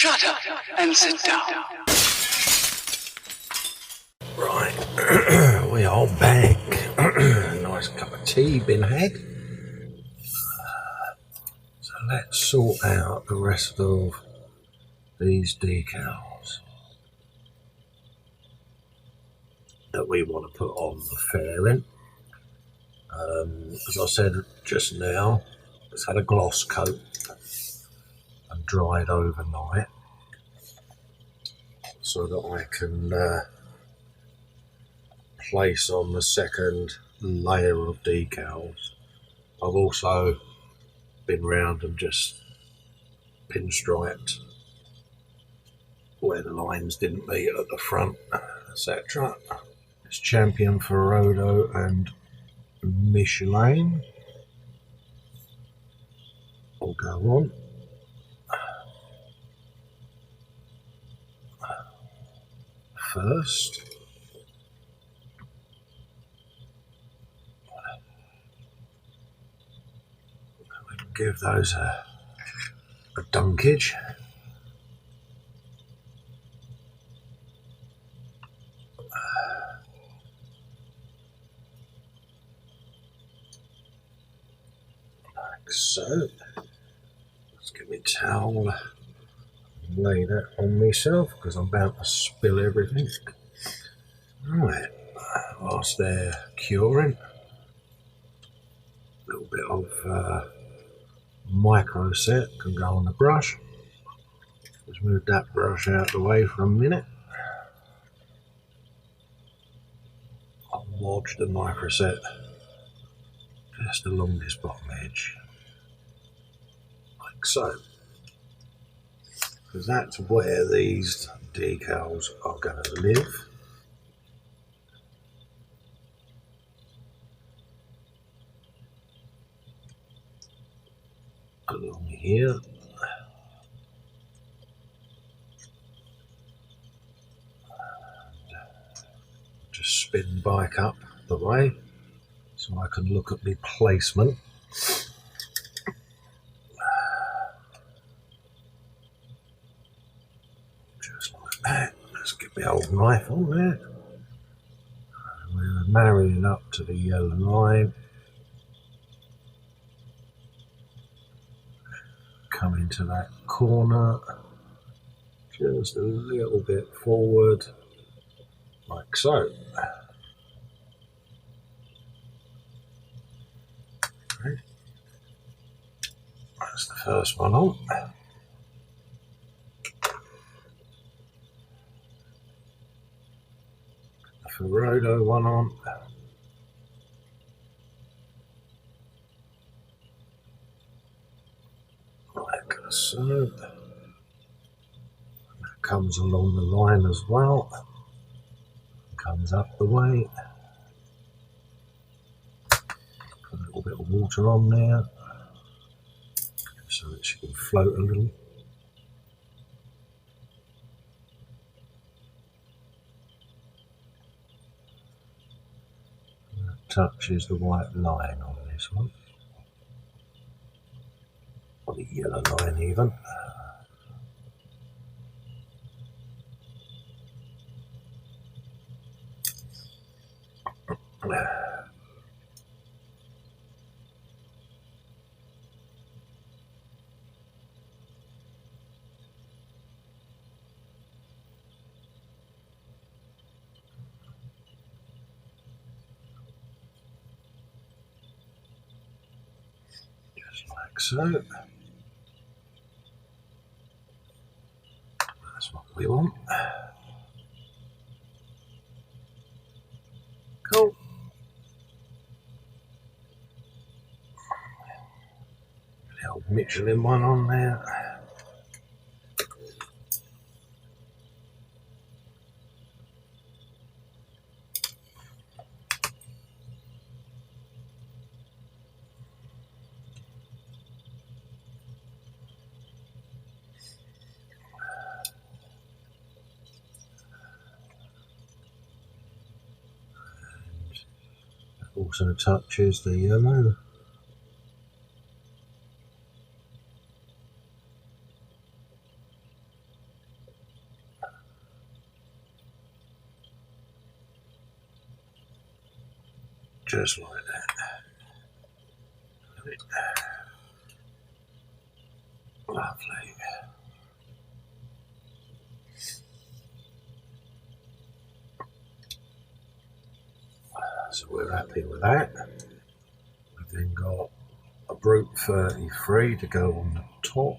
Shut up and sit down. Right, we are back. Nice cup of tea been had. So let's sort out the rest of these decals that we want to put on the fairing. As I said just now, it's had a gloss coat and dried overnight so that I can place on the second layer of decals. I've also been round and just pinstriped where the lines didn't meet at the front, etc. It's Champion, Ferrado and Michelin. I'll go on. First, we can give those a dunkage. Like so. Let's get my towel and lay that on myself because I'm about to spill everything. Right, whilst they're curing, a little bit of micro set can go on the brush. Let's move that brush out of the way for a minute. I'll watch the micro set just along this bottom edge, like so, because that's where these decals are going to live. Along here. Just spin back up the way so I can look at the placement. Just like that. Let's get my old knife on there. We're marrying up to the yellow line. Come into that corner. Just a little bit forward. Like so. Okay. That's the first one on. The Ferrado one on. Like so. That comes along the line as well. Comes up the way. Put a little bit of water on there so that she can float a little. And that touches the white line on this one, or the yellow line even. Just like so. That's what we want. Cool. The old Michelin one on there. Also touches the yellow. Just like that. Lovely. So we're happy with that. We've then got a Brute 33 to go on the top.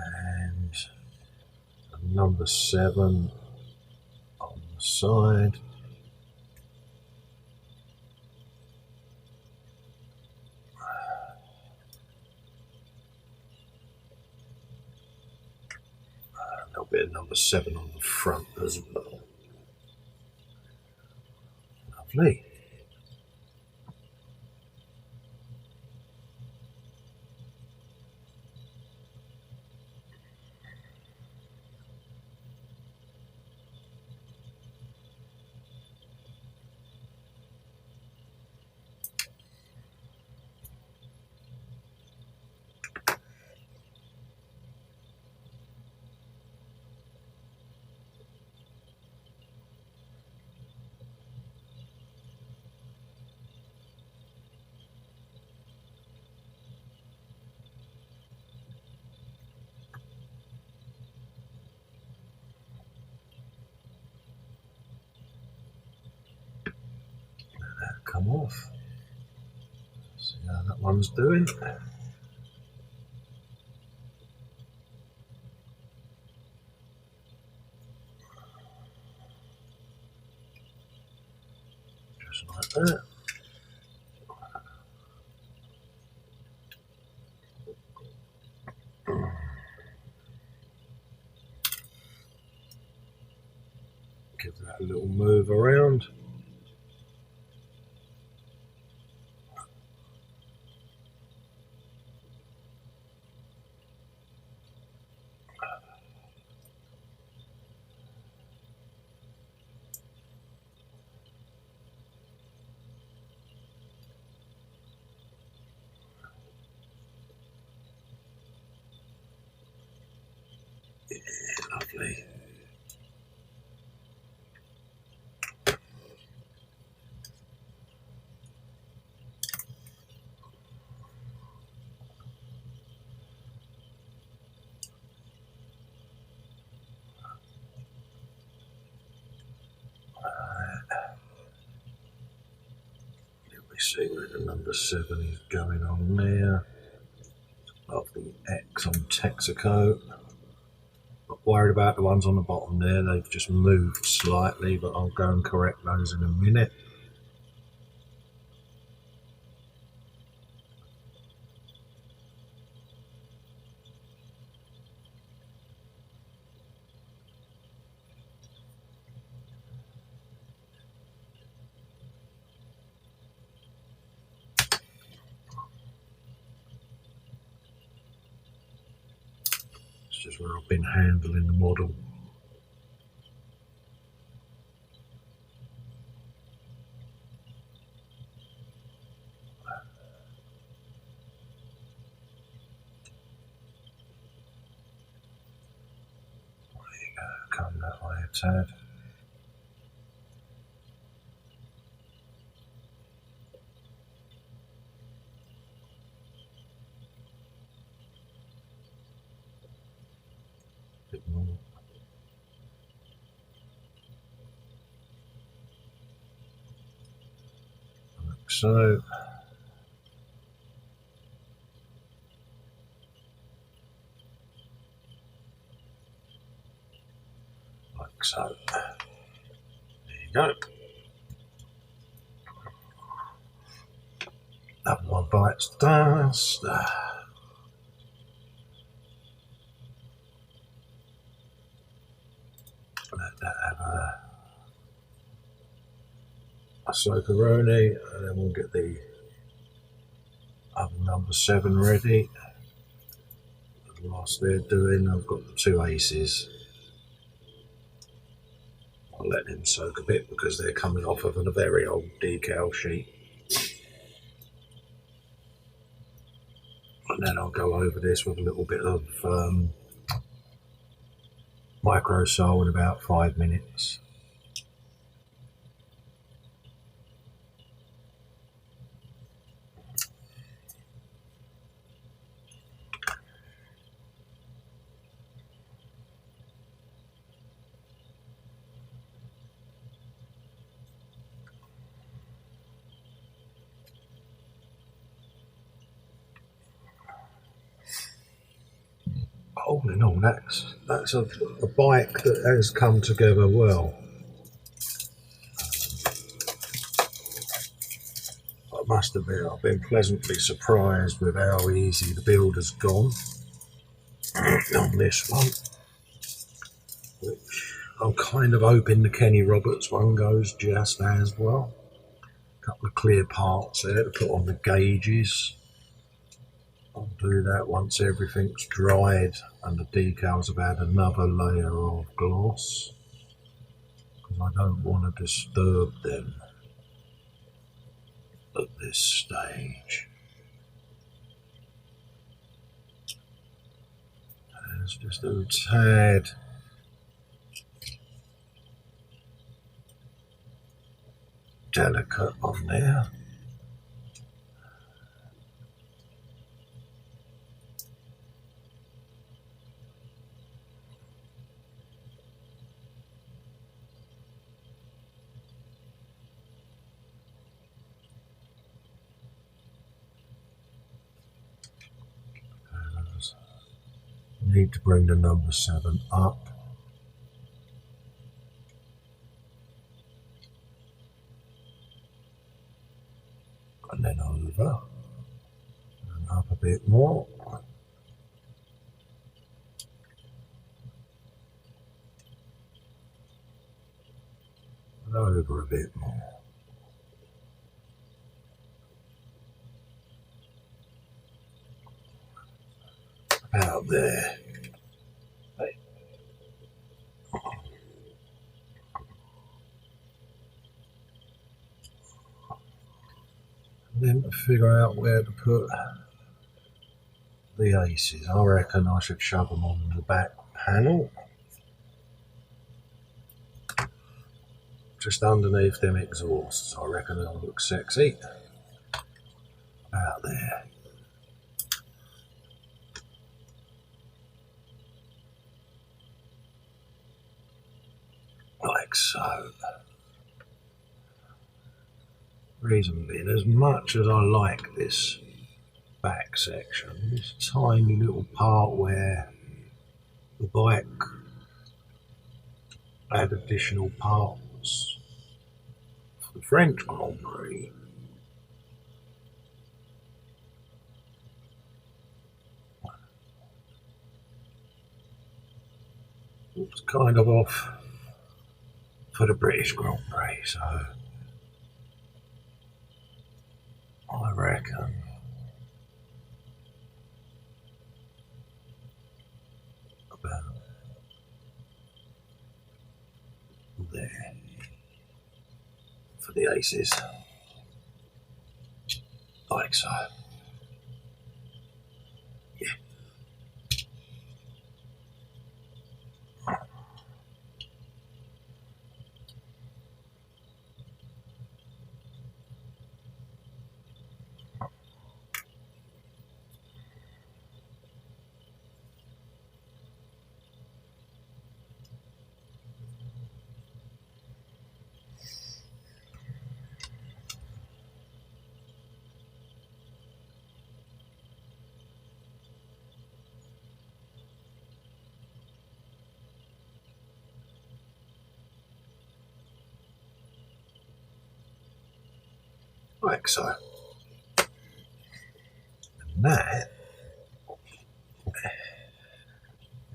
And a number 7 on the side. There'll be a number 7 on the front as well. Lovely. Come off. See how that one's doing. Just like that. Give that a little move around. Yeah, lovely. We see where the number 7 is going on there. Of the X on Texaco. Not worried about the ones on the bottom there, they've just moved slightly, but I'll go and correct those in a minute. It's just where I've been handling the model. Come that way a tad. Bit more. Like so. Like so. There you go. That one bites dust. Let that have a soakeroni, and then we'll get the other number 7 ready. And whilst they're doing, I've got the 2 aces. I'll let them soak a bit because they're coming off of a very old decal sheet. And then I'll go over this with a little bit of my micro sole in about 5 minutes. All in all, that's a bike that has come together well. I must admit, I've been pleasantly surprised with how easy the build has gone on this one, which I'm kind of hoping the Kenny Roberts one goes just as well. A couple of clear parts there to put on the gauges. I'll do that once everything's dried and the decals have had another layer of gloss, because I don't want to disturb them at this stage. There's just a tad delicate on there. Need to bring the number 7 up. And then over. And up a bit more. And over a bit more. About there. And then to figure out where to put the aces, I reckon I should shove them on the back panel, just underneath them exhausts. I reckon they'll look sexy. About there. Like so. Reason being, as much as I like this back section, this tiny little part where the bike had additional parts for the French Grand Prix, it was kind of off for the British Grand Prix, so I reckon about there for the aces, like so. Yeah. Like so. And that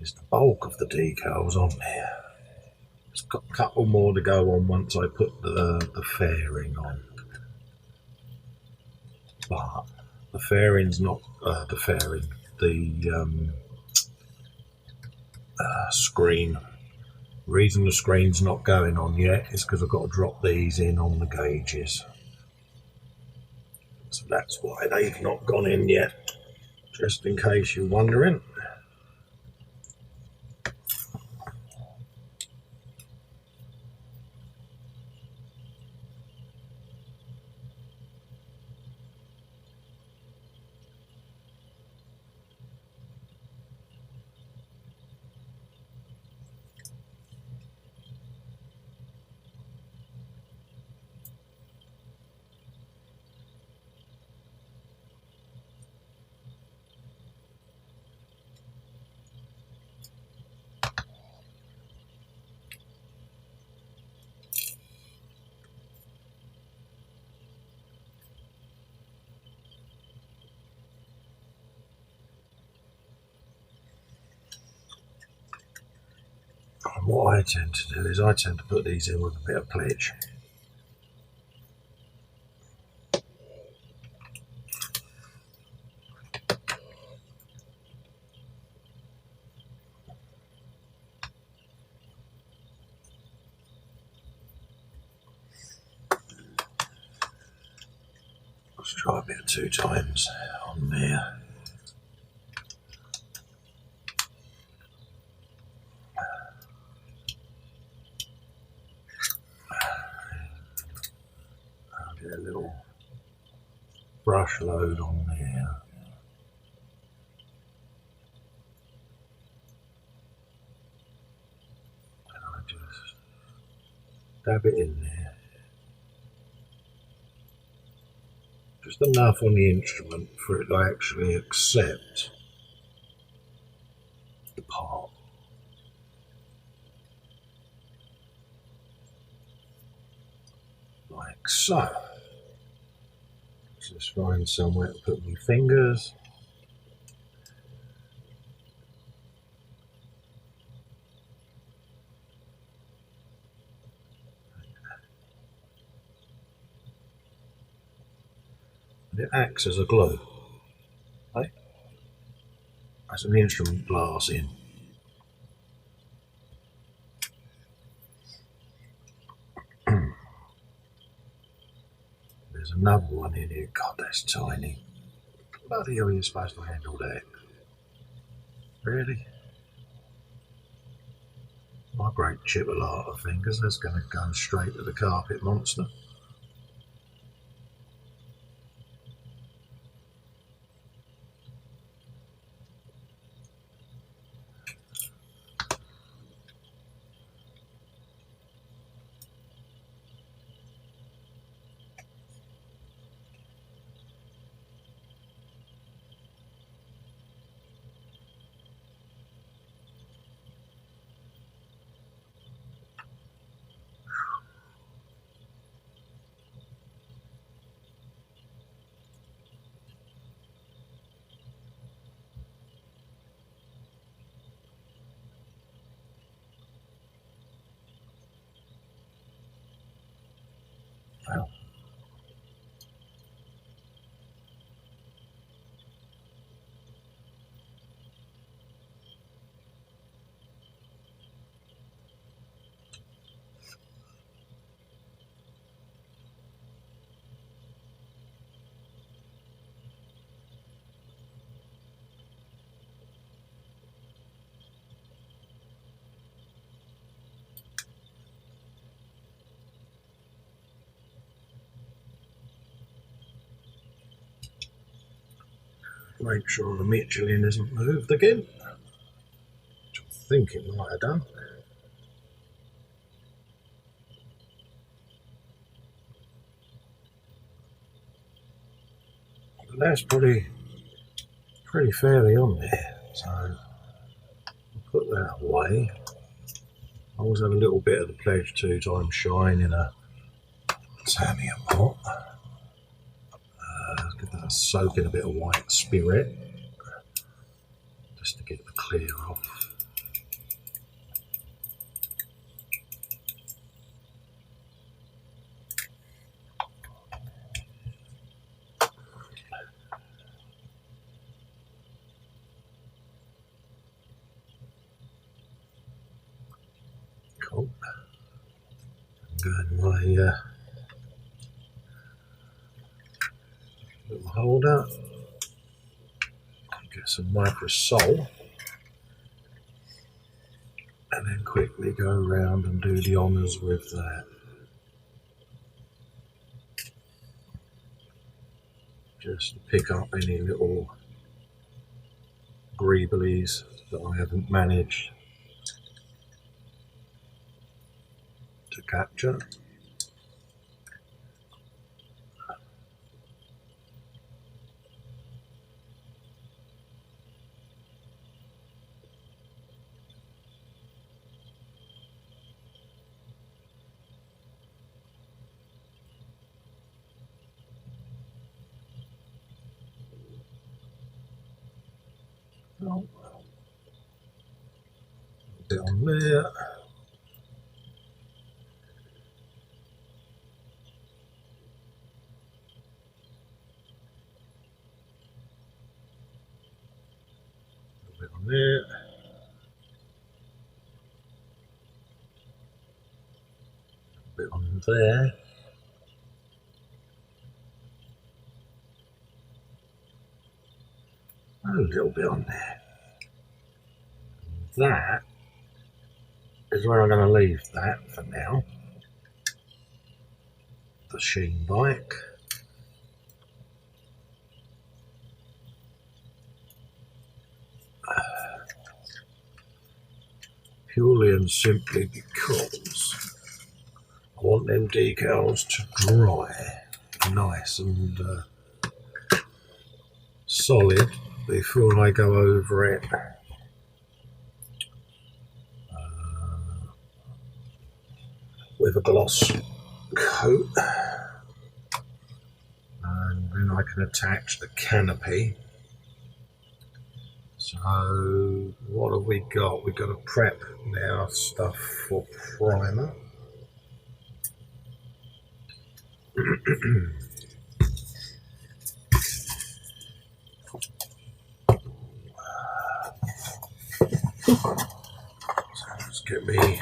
is the bulk of the decals on there. It's got a couple more to go on once I put the fairing on. But the fairing's not the screen. The reason the screen's not going on yet is because I've got to drop these in on the gauges. So that's why they've not gone in yet, just in case you're wondering. what I tend to do is I tend to put these in with a bit of pledge. Let's try a bit of 2 times on there. I'll get a little brush load on there. And I just dab it in there. Just enough on the instrument for it to actually accept the part. Like so. Let's just find somewhere to put my fingers. And it acts as a glue. Right? That's an instrument glass in. There's another one in here. God, that's tiny. Bloody hell, you're supposed to handle that. Really? My great chipolata fingers, that's going to go straight to the carpet monster. Well, make sure the Michelin isn't moved again, which I think it might have done. But that's pretty fairly on there, so I'll put that away. I always have a little bit of the Pledge 2 times shine in a Tamiya pot. Give that a soak in a bit of white spirit, just to get the clear off. Cool. Good, my little holder. Get some microsol, and then quickly go around and do the honours with that. Just to pick up any little greeblies that I haven't managed to capture. Oh, bit on there. bit on there. A bit on there. A little bit on there. That is where I'm going to leave that for now. The Sheene bike. Purely and simply because I want them decals to dry nice and solid before I go over it with a gloss coat, and then I can attach the canopy. So what have we got? We've got to prep now stuff for primer. So let's get me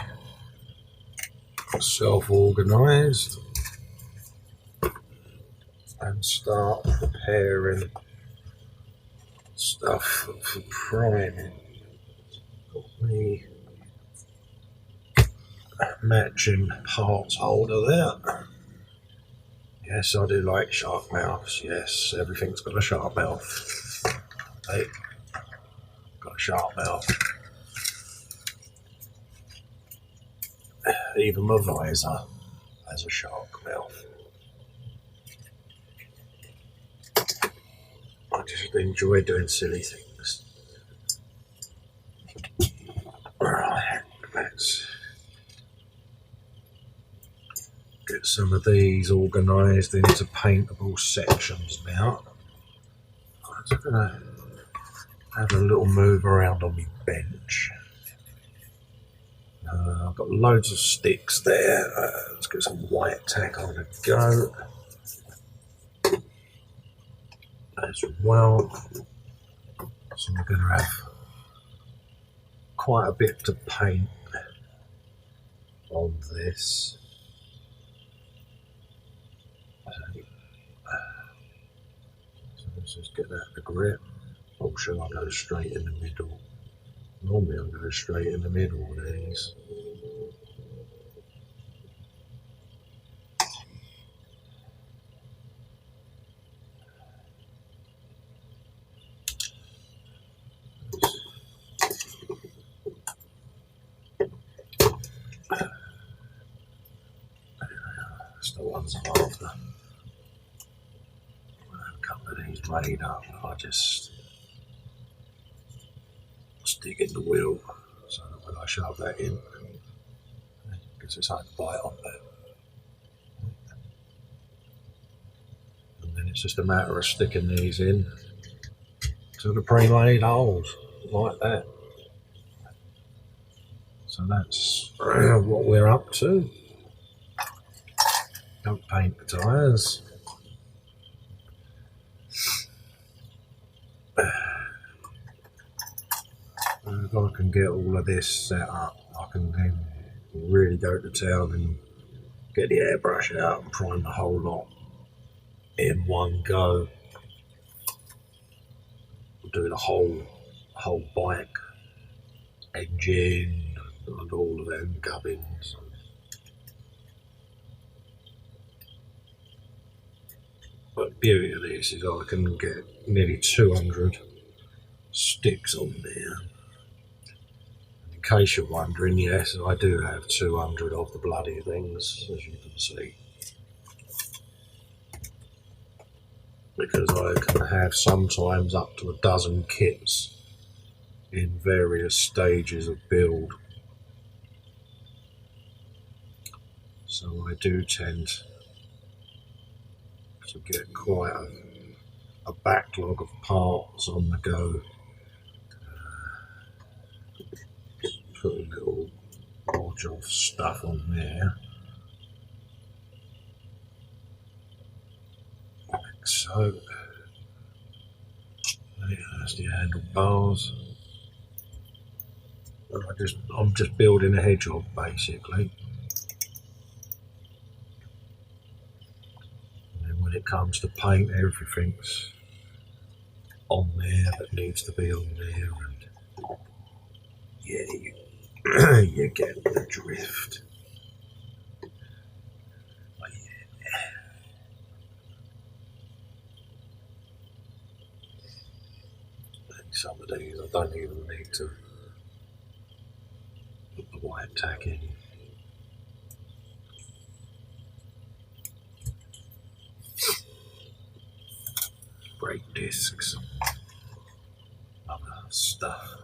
self-organised and start preparing stuff for priming. Got me matching parts holder there. Yes, I do like sharp mouths. Yes, everything's got a sharp mouth. Hey, got a sharp mouth. Even my visor has a sharp mouth. I just enjoy doing silly things. Right, let's get some of these organised into paintable sections now. I'm just going to have a little move around on my bench. I've got loads of sticks there. Let's get some white tack on the go as well. So we're going to have quite a bit to paint on this. So let's just get that to grip. Or shall I go straight in the middle? Normally I'll go straight in the middle of these. That's the ones I'm after. A couple of these made up, I just stick in the wheel so that when I shove that in, because it's hard to bite on that. And then it's just a matter of sticking these in to the pre-made holes like that. So that's what we're up to. Don't paint the tyres. If I can get all of this set up, I can then really go to town and get the airbrush out and prime the whole lot in one go. Do the whole bike, engine, and all of them gubbins. But the beauty of this is I can get nearly 200 sticks on there. In case you're wondering, yes, I do have 200 of the bloody things, as you can see. Because I can have sometimes up to a dozen kits in various stages of build. So I do tend to get quite a backlog of parts on the go. Put a little bodge of stuff on there. Like so. There's the handlebars. I'm just building a hedgehog basically. And when it comes to paint, everything's on there that needs to be on there, and yeah, you get the drift. Some of these I don't even need to put the white tack in. Brake discs, other stuff.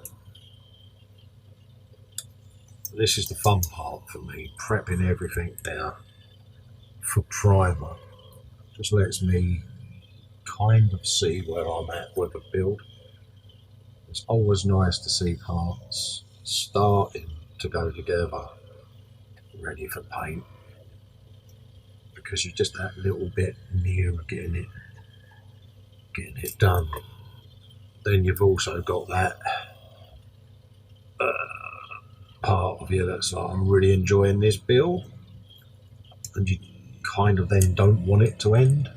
This is the fun part for me, prepping everything down for primer. Just lets me kind of see where I'm at with a build. It's always nice to see parts starting to go together, ready for paint, because you're just that little bit nearer getting it done. Then you've also got that part of you that's like, I'm really enjoying this build, and you kind of then don't want it to end.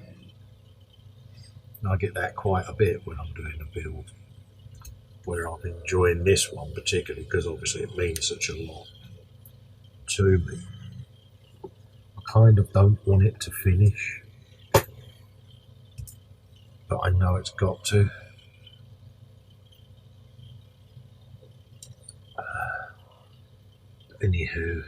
And I get that quite a bit when I'm doing a build where I'm enjoying this one particularly, because obviously it means such a lot to me. I kind of don't want it to finish, but I know it's got to. Anywho,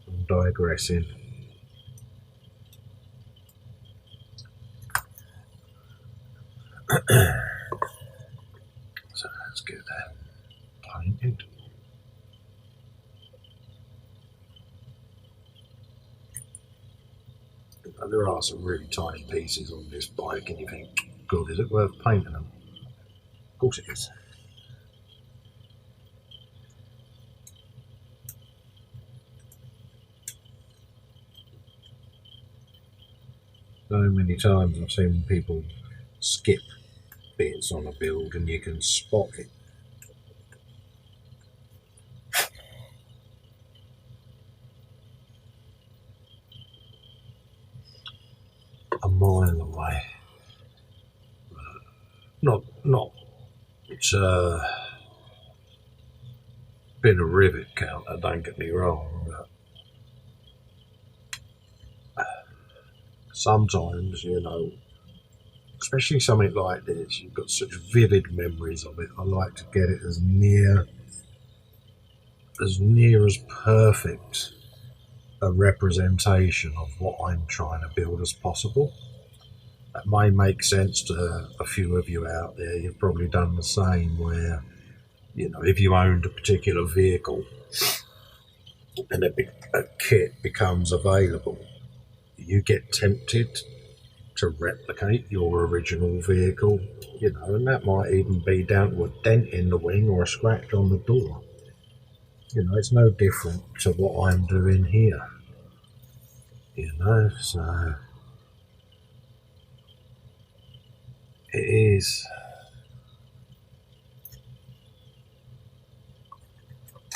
I'm digressing. So let's get that painted. There are some really tiny pieces on this bike, and you think, God, is it worth painting them? Of course it is. So many times I've seen people skip bits on a build and you can spot it. A mile away. Not been a rivet counter, don't get me wrong, but sometimes, you know, especially something like this, you've got such vivid memories of it. I like to get it as near as perfect a representation of what I'm trying to build as possible. That may make sense to a few of you out there. You've probably done the same, where, you know, if you owned a particular vehicle and a kit becomes available, you get tempted to replicate your original vehicle, you know, and that might even be down to a dent in the wing or a scratch on the door. You know, it's no different to what I'm doing here, you know, so it is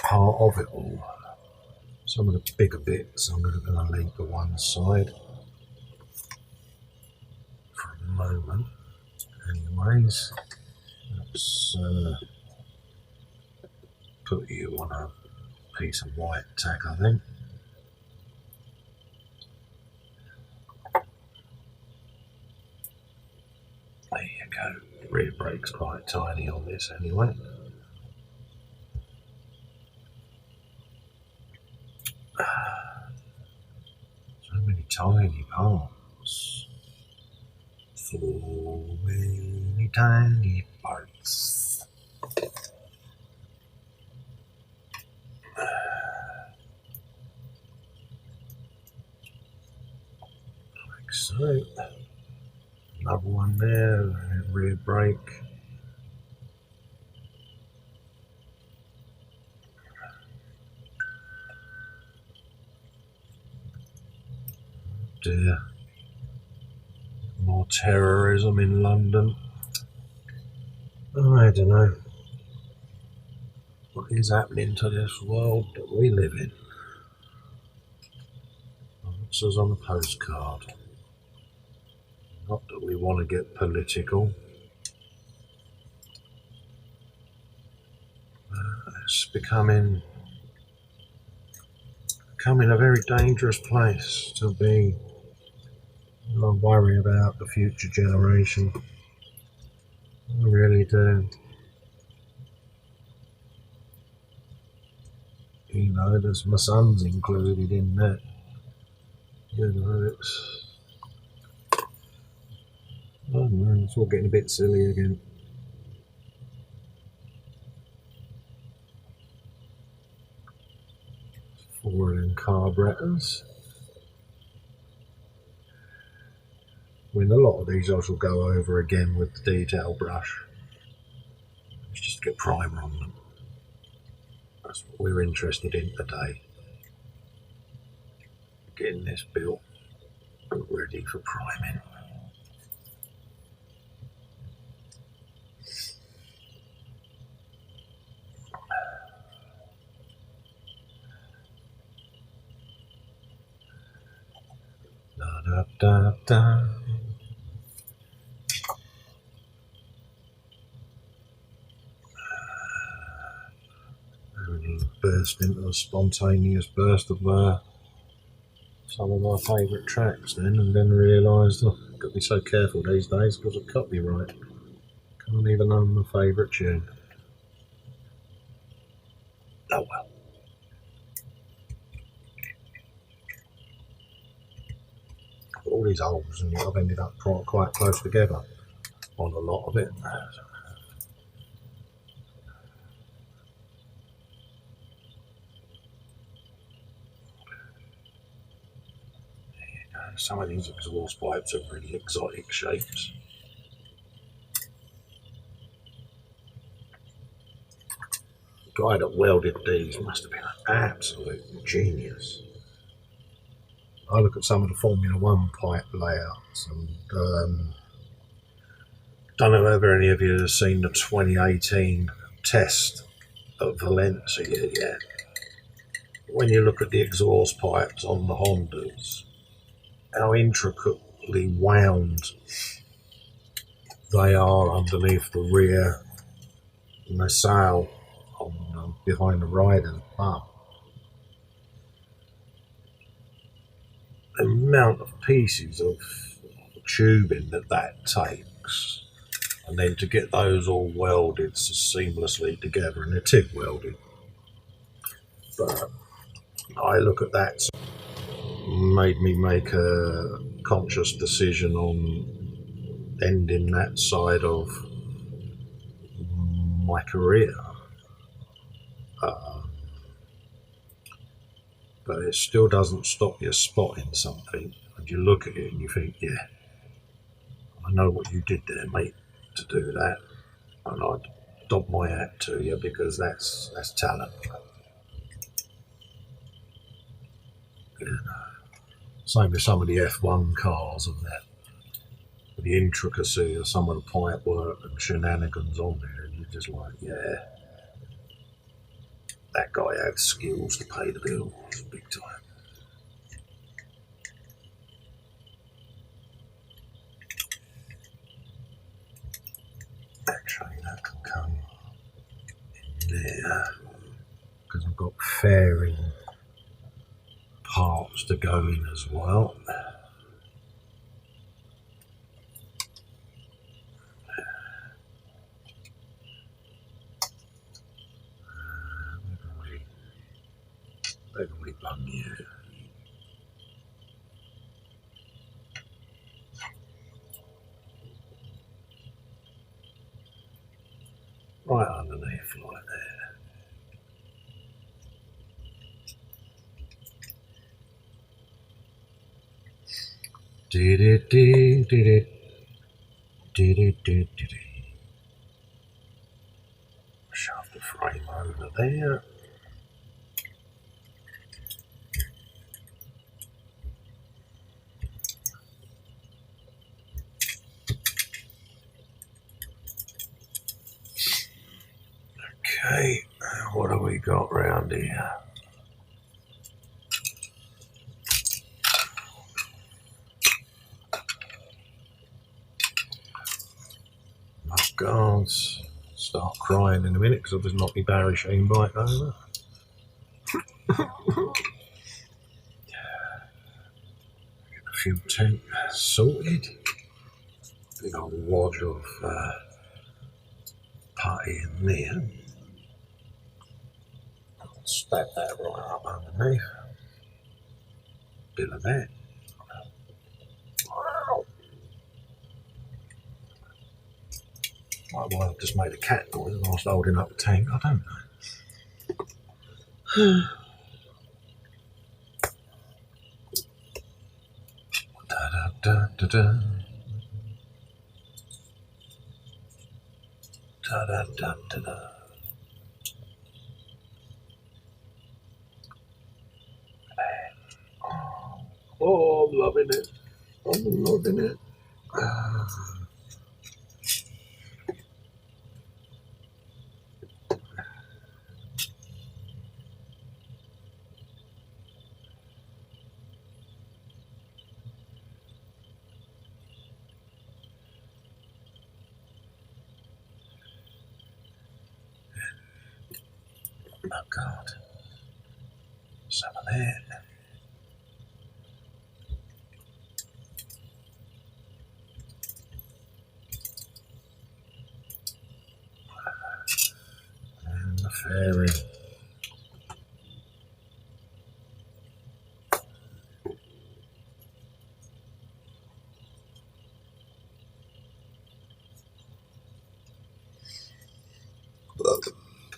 part of it all. Some of the bigger bits I'm going to leave to one side for a moment. Anyways, let's put you on a piece of white tack, I think. There you go. The rear brake's quite tiny on this anyway. So many tiny parts. So many tiny parts. Like so. Another one there, rear brake. Dear. More terrorism in London. I don't know what is happening to this world that we live in. Answers on a postcard. Not that we want to get political. It's becoming a very dangerous place to be. I worry about the future generation. I really do. You know, there's my son's included in that. You know, I don't know, it's all getting a bit silly again. Foreign carburetors. I mean, a lot of these I shall go over again with the detail brush. Let's just get primer on them. That's what we're interested in today. Getting this built and ready for priming. Da da da da. Really burst into a spontaneous burst of some of my favourite tracks then, and then realised I've got to be so careful these days because of copyright. Can't even own my favourite tune. Oh well. All these holes, and I've ended up quite close together on a lot of it. Some of these exhaust pipes are really exotic shapes. The guy that welded these must have been an absolute genius. I look at some of the Formula One pipe layouts, and don't know whether any of you have seen the 2018 test at Valencia yet. When you look at the exhaust pipes on the Hondas, how intricately wound they are underneath the rear nacelle on behind the rider's bum. The amount of pieces of tubing that takes, and then to get those all welded seamlessly together, and they're TIG welded. But I look at that, made me make a conscious decision on ending that side of my career. But it still doesn't stop you spotting something, and you look at it and you think, yeah, I know what you did there, mate, to do that, and I'd dob my hat to you because that's talent. Yeah. Same with some of the F1 cars and that. The intricacy of some of the pipe work and shenanigans on there, and you're just like, yeah, that guy had skills to pay the bills big time. Actually, that can come in there because I've got fairing parts to go in as well. Where can we bung you? Right underneath like there. Did it. Shove the frame over there. Okay, what have we got round here? Mud guards. Start crying in a minute because I've just knocked my Barry Sheene bike over. Get the fuel tank sorted. Big old wad of putty in there. Stab that right up underneath. Bit of that. Wow. Why I've just made a cat noise whilst holding up the tank, I don't know. Da da da da da. Da da da da da. Oh, I'm loving it. I'm loving it. Oh God. Some of that. And the fairy.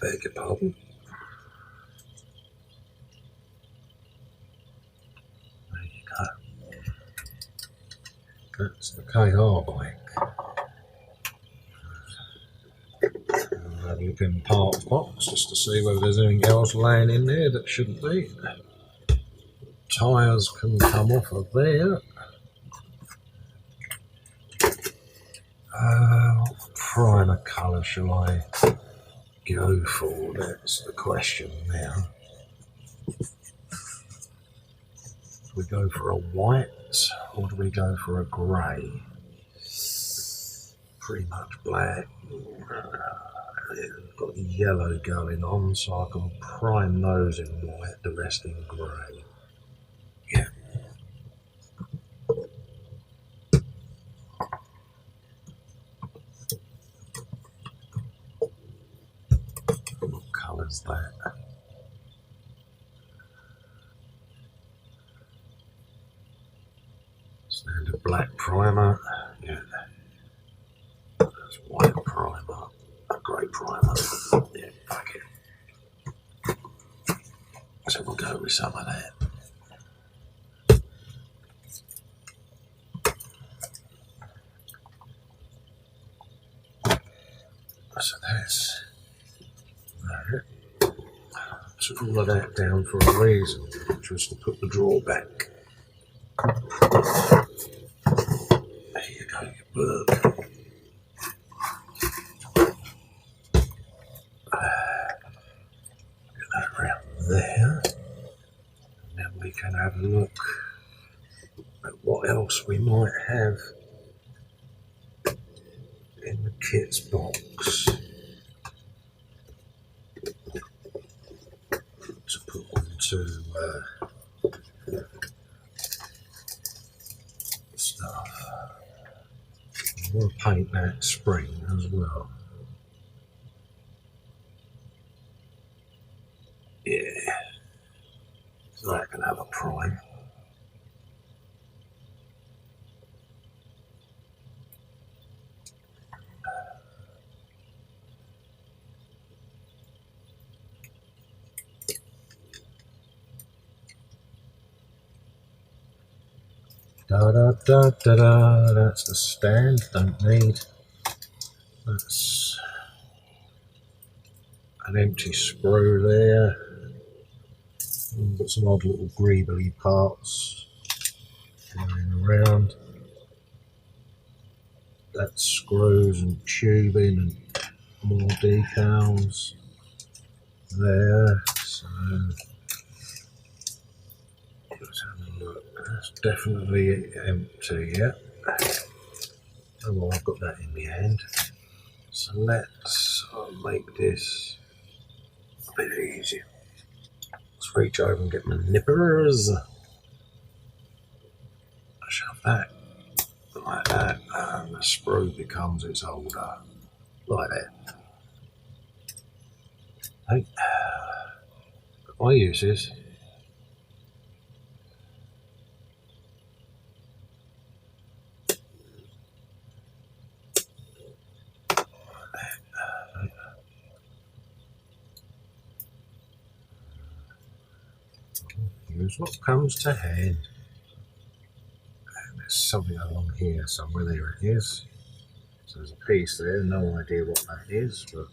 Beg your pardon. There you go. That's the KR bike. I'll have a look in the parts box just to see whether there's anything else laying in there that shouldn't be. Tyres can come off of there. What primer colour shall I go for? That's the question now. Do we go for a white or do we go for a grey? Pretty much black. Got yellow going on, so I can prime those in white, the rest in grey. Yeah. What colour's that? Standard black primer. Yeah. That's white primer. A grey primer. Yeah, fuck it. So we'll go with some of that. So that's that. Took all of that down for a reason, which was to put the drawer back. There you go, you bird. Get that around there. And then we can have a look at what else we might have in the kit's box to put onto stuff. I want to paint that spring as well. Yeah, so that can have a prime. Da da da da da, that's the stand, don't need. That's an empty sprue there. Got some odd little greebly parts going around. That's screws and tubing and more decals. there. So let's have a look. That's definitely empty, yeah. Oh well, I've got that in my hand. So let's make this a bit easier. Let's reach over and get my nippers. Shove that like that, and the sprue becomes its holder, like that. Hey, my uses. Use what comes to hand. And there's something along here somewhere. There it is. So there's a piece there. No idea what that is, but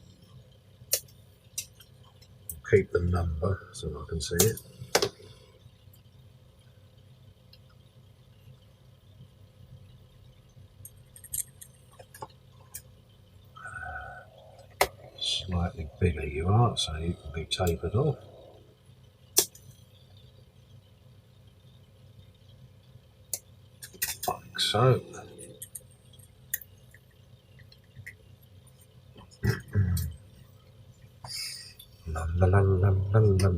I'll keep the number so I can see it. Slightly bigger you are, so you can be tapered off. Like so. La, la, la, la, la, la, la.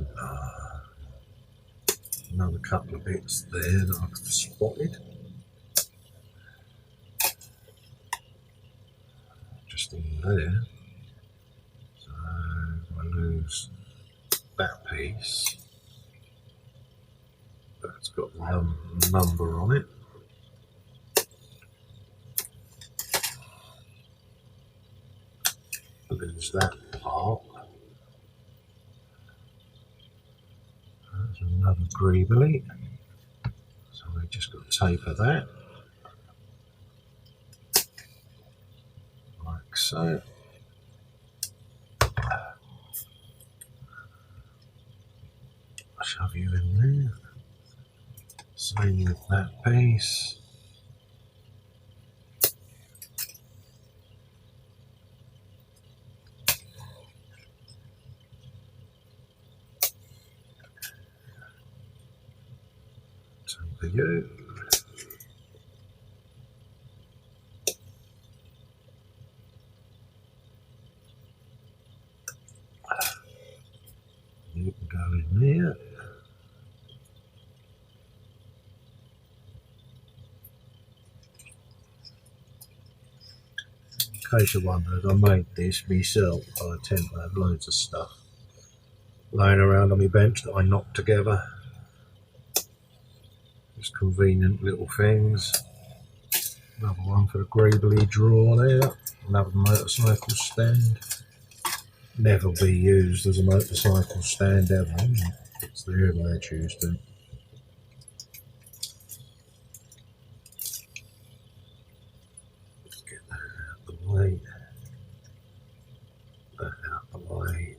Another couple of bits there that I've spotted. Just in there. So I lose that piece. That's got the number on it. Lose that part. There's another greebly. So we just got to taper that. Like so. Shove you in there. Same with that piece. Taper you. You can go in there. In case you wondered, I made this myself. I tend to have loads of stuff laying around on my bench that I knocked together. Just convenient little things. Another one for the greebly drawer there. Another motorcycle stand. Never be used as a motorcycle stand ever. It's there when I choose to. Let's get that out of the way. That out of the way.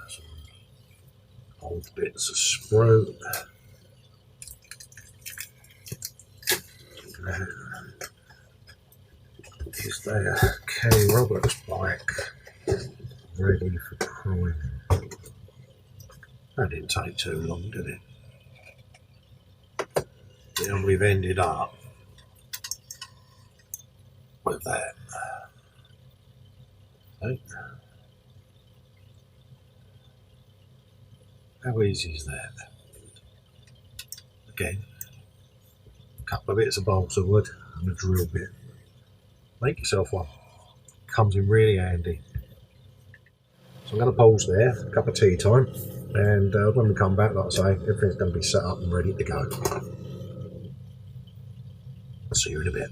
Some old bits of sprue. Is there Kenny Roberts' bike ready for priming? That didn't take too long, did it? Then we've ended up with that. Okay. How easy is that? Again, a couple of bits of balsa wood and a drill bit. Make yourself one. Comes in really handy. So I'm going to pause there, a cup of tea time, and when we come back, like I say, everything's going to be set up and ready to go. I'll see you in a bit.